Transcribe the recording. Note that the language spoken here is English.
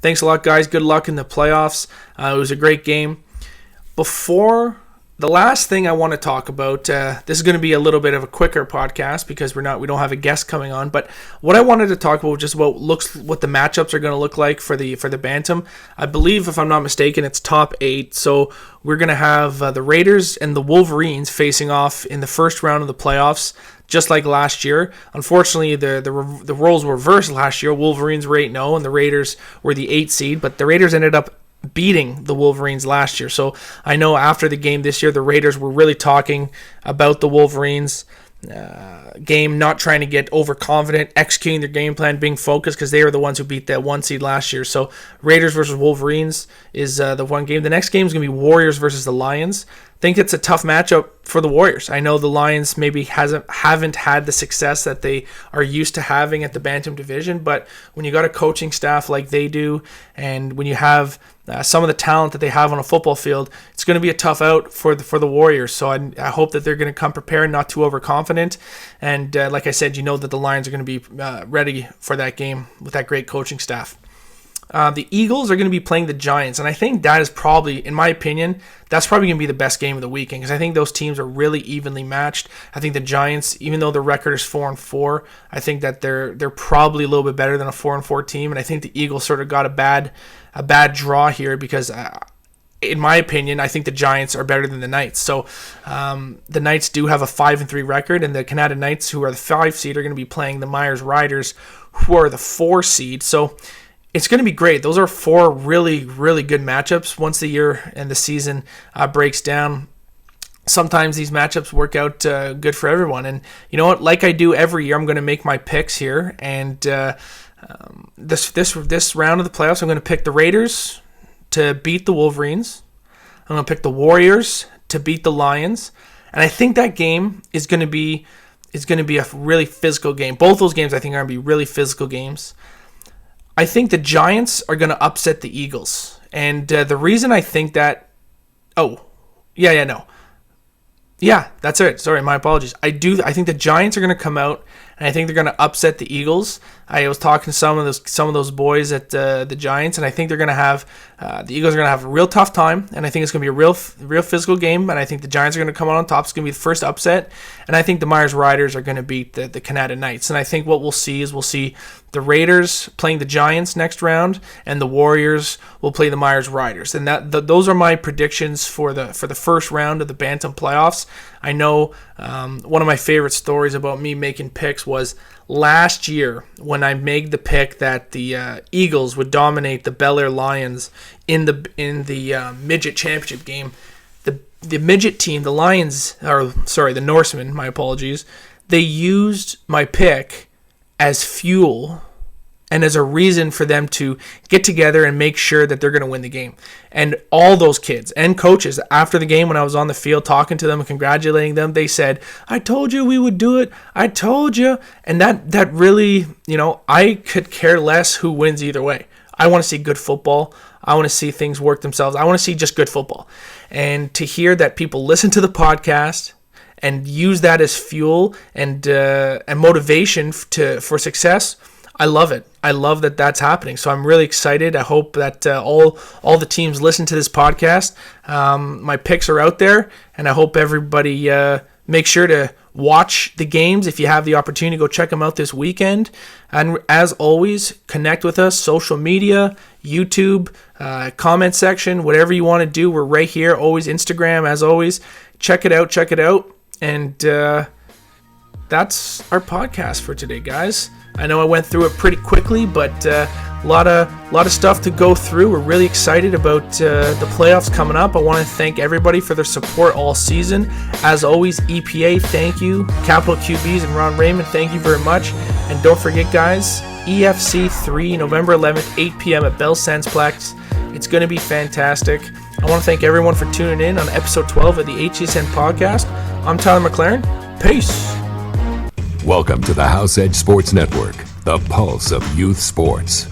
Thanks a lot, guys. Good luck in the playoffs. It was a great game. Before the last thing I want to talk about, this is going to be a little bit of a quicker podcast because we don't have a guest coming on. But what I wanted to talk about was just what the matchups are going to look like for the bantam. I believe, if I'm not mistaken, it's top 8. So we're going to have the Raiders and the Wolverines facing off in the first round of the playoffs, just like last year. Unfortunately, the roles were reversed last year. Wolverines were 8-0 and the Raiders were the 8 seed, but the Raiders ended up beating the Wolverines last year. So I know after the game this year, the Raiders were really talking about the Wolverines game, not trying to get overconfident, executing their game plan, being focused, because they were the ones who beat that 1 seed last year. So Raiders versus Wolverines is the one game. The next game is going to be Warriors versus the Lions. I think it's a tough matchup for the Warriors. I know the Lions maybe haven't had the success that they are used to having at the Bantam division, but when you got a coaching staff like they do, and when you have some of the talent that they have on a football field, it's going to be a tough out for the Warriors. So I hope that they're going to come prepared, not too overconfident. And like I said, you know that the Lions are going to be ready for that game with that great coaching staff. The Eagles are going to be playing the Giants, and I think that is probably, in my opinion, that's probably going to be the best game of the weekend, because I think those teams are really evenly matched. I think the Giants, even though their record is 4-4, I think that they're probably a little bit better than a 4-4 team, and I think the Eagles sort of got a bad draw here because, in my opinion, I think the Giants are better than the Knights. So the Knights do have a 5-3 record, and the Canada Knights, who are the 5 seed, are going to be playing the Myers Riders, who are the 4 seed. So it's going to be great. Those are 4 really, really good matchups once the year and the season breaks down. Sometimes these matchups work out good for everyone. And you know what? Like I do every year, I'm going to make my picks here. And this round of the playoffs, I'm going to pick the Raiders to beat the Wolverines. I'm going to pick the Warriors to beat the Lions. And I think that game is going to be a really physical game. Both those games, I think, are going to be really physical games. I think the Giants are going to upset the Eagles. And the reason I think that... Yeah, that's it. Sorry, my apologies. I think the Giants are going to come out, and I think they're going to upset the Eagles. I was talking to some of those boys at the Giants, and I think they're going to have the Eagles are going to have a real tough time, and I think it's going to be a real physical game, and I think the Giants are going to come out on top. It's going to be the first upset, and I think the Myers Riders are going to beat the Canada Knights. And I think what we'll see the Raiders playing the Giants next round, and the Warriors will play the Myers Riders. And those are my predictions for the first round of the Bantam playoffs. I know one of my favorite stories about me making picks was last year when I made the pick that the Eagles would dominate the Bel Air Lions in the midget championship game. The midget team, the Norsemen, my apologies, they used my pick as fuel and as a reason for them to get together and make sure that they're going to win the game. And all those kids and coaches, after the game when I was on the field talking to them and congratulating them, they said, "I told you we would do it. I told you." And that really, I could care less who wins either way. I want to see good football. I want to see things work themselves. I want to see just good football. And to hear that people listen to the podcast and use that as fuel and motivation for success, I love it. I love that that's happening. So I'm really excited. I hope that all the teams listen to this podcast. My picks are out there, and I hope everybody make sure to watch the games. If you have the opportunity, go check them out this weekend. And as always, connect with us, social media, YouTube, comment section, whatever you want to do. We're right here, always Instagram, as always. Check it out. And that's our podcast for today, guys. I know I went through it pretty quickly, but a lot of stuff to go through. We're really excited about the playoffs coming up. I want to thank everybody for their support all season. As always, EPA, thank you. Capital QBs and Ron Raymond, thank you very much. And don't forget, guys, EFC 3, November 11th, 8 p.m. at Bell Sansplex. It's going to be fantastic. I want to thank everyone for tuning in on episode 12 of the HESN podcast. I'm Tyler McLaren. Peace. Welcome to the House Edge Sports Network, the pulse of youth sports.